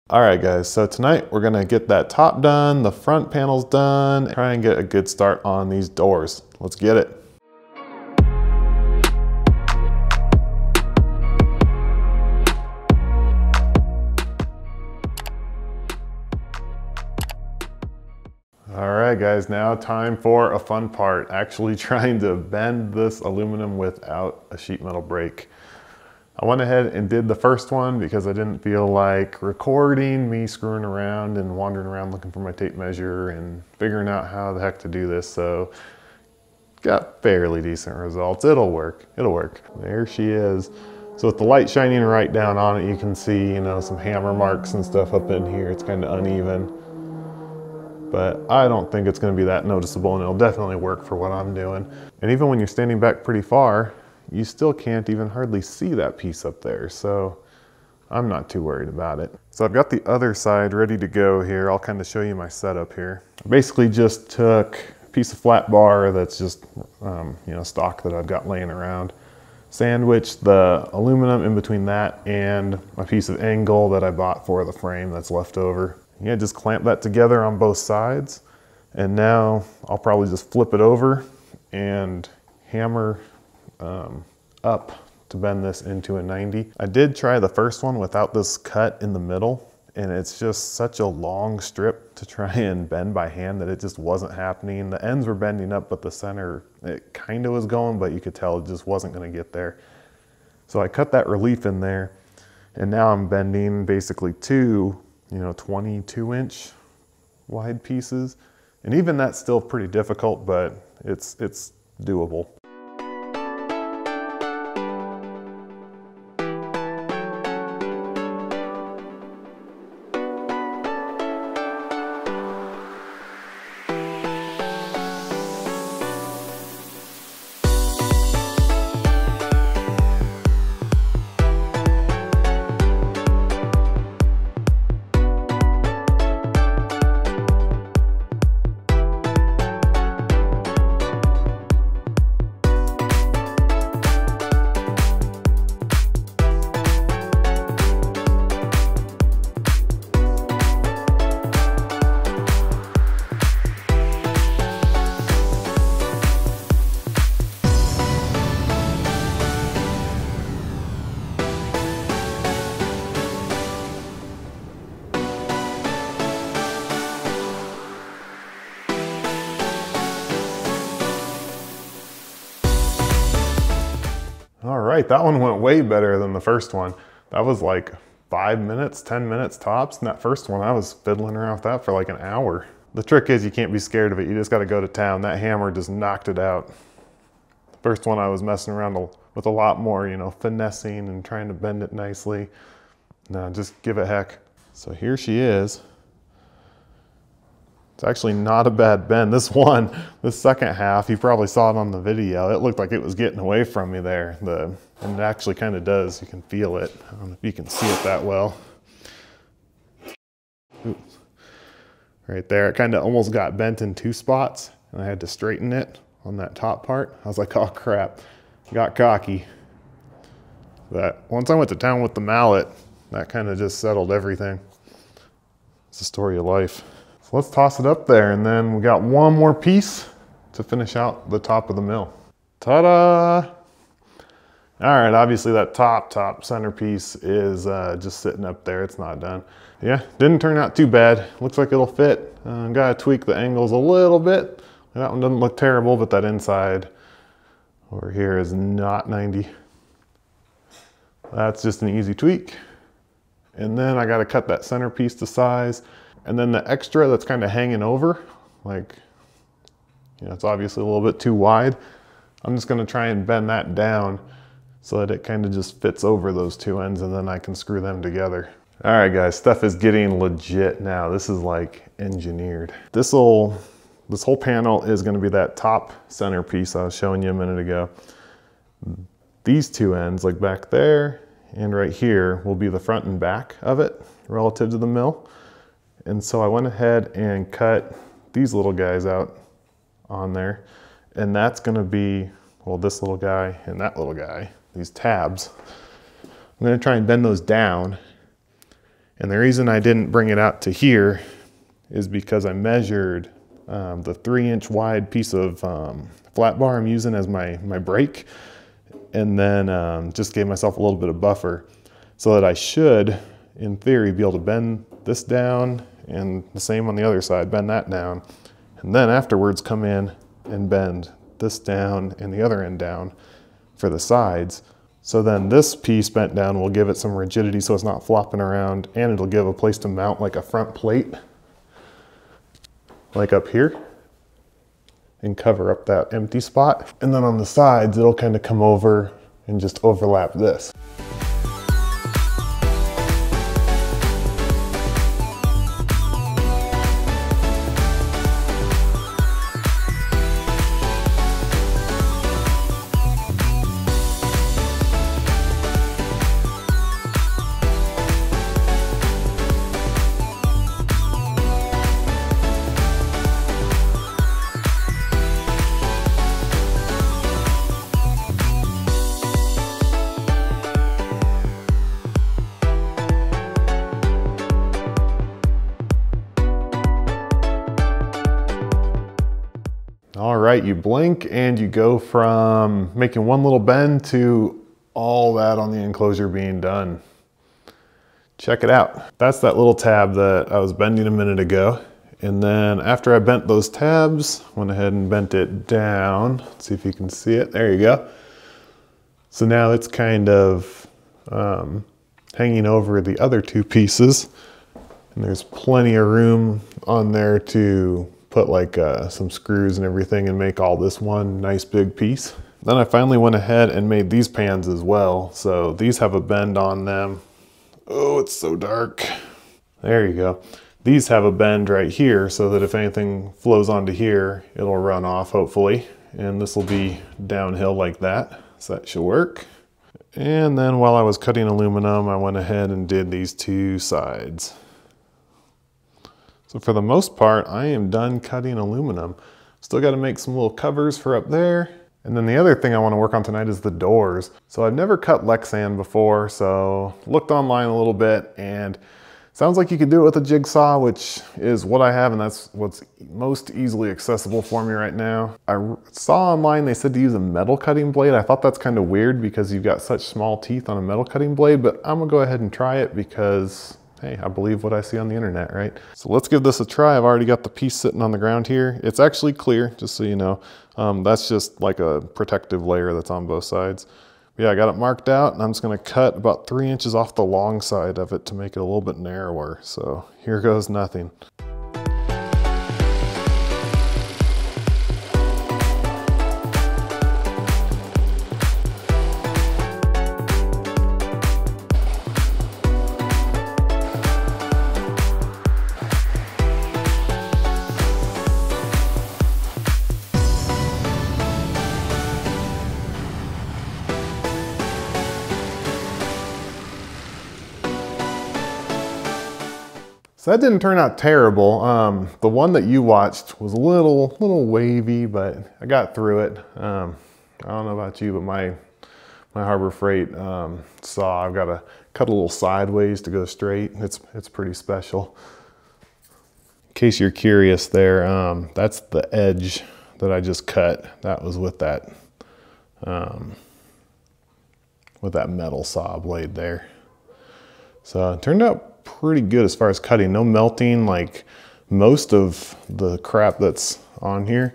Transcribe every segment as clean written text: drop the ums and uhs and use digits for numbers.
All right guys, so tonight we're gonna get that top done, the front panels done, try and get a good start on these doors. Let's get it. All right guys, now time for a fun part, actually trying to bend this aluminum without a sheet metal brake. I went ahead and did the first one because I didn't feel like recording me screwing around and wandering around looking for my tape measure and figuring out how the heck to do this. So got fairly decent results. It'll work, it'll work. There she is. So with the light shining right down on it, you can see, you know, some hammer marks and stuff up in here. It's kind of uneven, but I don't think it's going to be that noticeable, and it'll definitely work for what I'm doing. And even when you're standing back pretty far, you still can't even hardly see that piece up there, so I'm not too worried about it. So I've got the other side ready to go here. I'll kind of show you my setup here. I basically just took a piece of flat bar that's just you know, stock that I've got laying around, sandwiched the aluminum in between that and a piece of angle that I bought for the frame that's left over. Yeah, just clamp that together on both sides, and now I'll probably just flip it over and hammer up to bend this into a 90. I did try the first one without this cut in the middle, and it's just such a long strip to try and bend by hand that it just wasn't happening. The ends were bending up, but the center, it kind of was going, but you could tell it just wasn't going to get there. So I cut that relief in there, and now I'm bending basically two, you know, 22-inch wide pieces. And even that's still pretty difficult, but it's doable. All right, that one went way better than the first one. That was like 5 minutes, 10 minutes tops. And that first one, I was fiddling around with that for like an hour. The trick is you can't be scared of it. You just got to go to town. That hammer just knocked it out. The first one I was messing around with a lot more, you know, finessing and trying to bend it nicely. No, just give it heck. So here she is. It's actually not a bad bend. This second half, you probably saw it on the video. It looked like it was getting away from me there. And it actually kind of does. You can feel it. I don't know if you can see it that well. Oops. Right there, it kind of almost got bent in two spots, and I had to straighten it on that top part. I was like, oh crap, got cocky. But once I went to town with the mallet, that kind of just settled everything. It's the story of life. So let's toss it up there, and then we got one more piece to finish out the top of the mill. Ta-da! All right, obviously that top centerpiece is just sitting up there. It's not done. Yeah, didn't turn out too bad. Looks like it'll fit. Gotta tweak the angles a little bit. That one doesn't look terrible, but that inside over here is not 90. That's just an easy tweak. And then I gotta cut that centerpiece to size. And then the extra that's kind of hanging over, like, you know, it's obviously a little bit too wide. I'm just gonna try and bend that down so that it kind of just fits over those two ends, and then I can screw them together. All right guys, stuff is getting legit now. This is like engineered. This whole panel is gonna be that top centerpiece I was showing you a minute ago. These two ends, like back there and right here, will be the front and back of it relative to the mill. And so I went ahead and cut these little guys out on there. And that's gonna be, well, this little guy and that little guy, these tabs. I'm gonna try and bend those down And the reason I didn't bring it out to here is because I measured the 3-inch wide piece of flat bar I'm using as my brake, and then just gave myself a little bit of buffer so that I should, in theory, be able to bend this down, and the same on the other side, bend that down, and then afterwards come in and bend this down and the other end down for the sides. So then this piece bent down will give it some rigidity so it's not flopping around, and it'll give a place to mount like a front plate, like up here, and cover up that empty spot. And then on the sides, it'll kind of come over and just overlap this. All right, you blink and you go from making one little bend to all that on the enclosure being done. Check it out. That's that little tab that I was bending a minute ago. And then after I bent those tabs, went ahead and bent it down. Let's see if you can see it. There you go. So now it's kind of hanging over the other two pieces. And there's plenty of room on there to put like some screws and everything and make all this one nice big piece. Then I finally went ahead and made these pans as well. So these have a bend on them. Oh, it's so dark. There you go. These have a bend right here so that if anything flows onto here, it'll run off hopefully. And this will be downhill like that. So that should work. And then while I was cutting aluminum, I went ahead and did these two sides. So for the most part, I am done cutting aluminum. Still got to make some little covers for up there. And then the other thing I want to work on tonight is the doors. So I've never cut Lexan before, so looked online a little bit, and sounds like you could do it with a jigsaw, which is what I have, and that's what's most easily accessible for me right now. I saw online they said to use a metal cutting blade. I thought that's kind of weird because you've got such small teeth on a metal cutting blade, but I'm gonna go ahead and try it because hey, I believe what I see on the internet, right? So let's give this a try. I've already got the piece sitting on the ground here. It's actually clear, just so you know. That's just like a protective layer that's on both sides. But yeah, I got it marked out, and I'm just gonna cut about 3 inches off the long side of it to make it a little bit narrower. So here goes nothing. So that didn't turn out terrible. The one that you watched was a little wavy, but I got through it. I don't know about you, but my Harbor Freight saw, I've got to cut a little sideways to go straight. It's pretty special. In case you're curious there, that's the edge that I just cut. That was with that metal saw blade there. So it turned out pretty good as far as cutting. No melting. Like most of the crap that's on here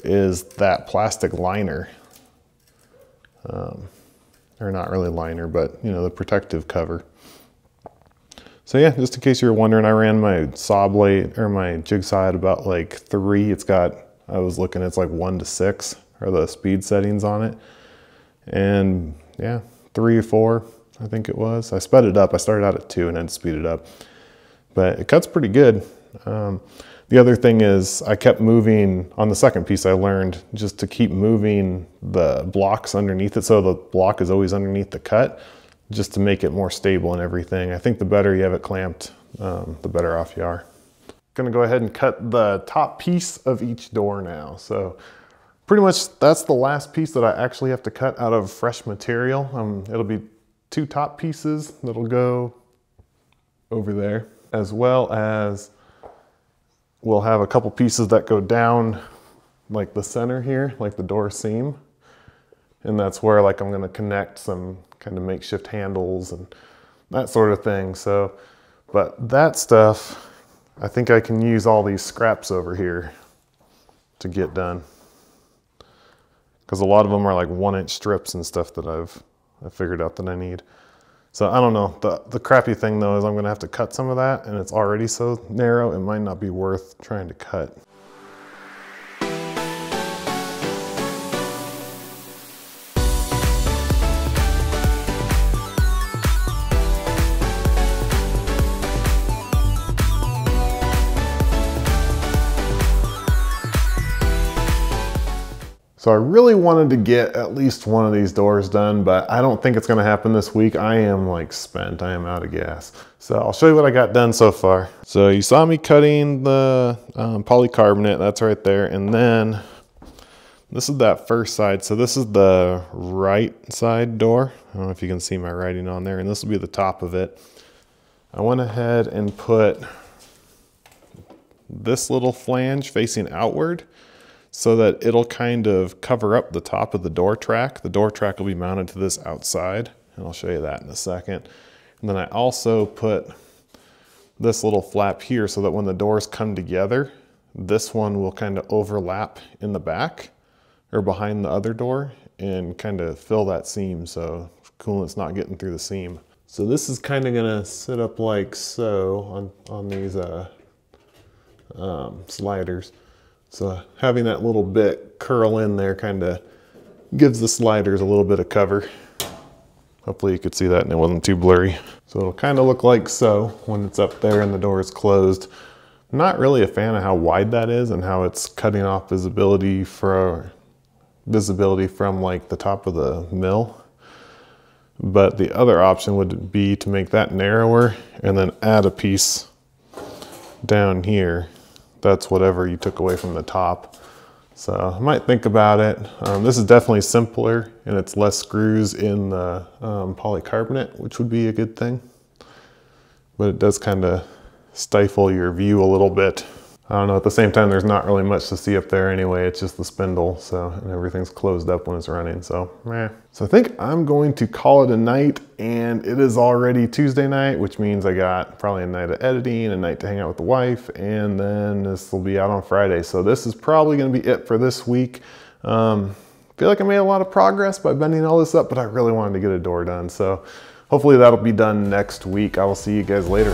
is that plastic liner. Or not really liner, but you know, the protective cover. So yeah, just in case you were wondering, I ran my saw blade or my jigsaw at about like 3. I was looking, it's like 1 to 6 are the speed settings on it. And yeah, 3 or 4. I think it was. I sped it up. I started out at 2 and then speeded up. But it cuts pretty good. The other thing is I kept moving, on the second piece I learned just to keep moving the blocks underneath it so the block is always underneath the cut, just to make it more stable and everything. I think the better you have it clamped, the better off you are. Gonna go ahead and cut the top piece of each door now. So pretty much that's the last piece that I actually have to cut out of fresh material. It'll be 2 top pieces that'll go over there, as well as we'll have a couple pieces that go down like the center here, like the door seam. And that's where like I'm gonna connect some kind of makeshift handles and that sort of thing. So, but that stuff, I think I can use all these scraps over here to get done. Because a lot of them are like 1-inch strips and stuff that I figured out that I need. So I don't know, the crappy thing though is I'm gonna have to cut some of that, and it's already so narrow, it might not be worth trying to cut. So I really wanted to get at least one of these doors done, but I don't think it's gonna happen this week. I am like spent, I am out of gas. So I'll show you what I got done so far. So you saw me cutting the polycarbonate, that's right there. And then this is that first side. So this is the right side door. I don't know if you can see my writing on there, and this will be the top of it. I went ahead and put this little flange facing outward, so that it'll kind of cover up the top of the door track. The door track will be mounted to this outside, and I'll show you that in a second. And then I also put this little flap here so that when the doors come together, this one will kind of overlap in the back or behind the other door and kind of fill that seam so coolant's not getting through the seam. So this is kind of gonna sit up like so on these sliders. So having that little bit curl in there kind of gives the sliders a little bit of cover. Hopefully you could see that and it wasn't too blurry. So it'll kind of look like so when it's up there and the door is closed. I'm not really a fan of how wide that is and how it's cutting off visibility from like the top of the mill. But the other option would be to make that narrower and then add a piece down here. That's whatever you took away from the top. So I might think about it. This is definitely simpler and it's less screws in the polycarbonate, which would be a good thing. But it does kind of stifle your view a little bit. I don't know, at the same time, there's not really much to see up there anyway. It's just the spindle, so, and everything's closed up when it's running, so, meh. So I think I'm going to call it a night, and it is already Tuesday night, which means I got probably a night of editing, a night to hang out with the wife, and then this will be out on Friday. So this is probably gonna be it for this week. I feel like I made a lot of progress by bending all this up, but I really wanted to get a door done. So hopefully that'll be done next week. I will see you guys later.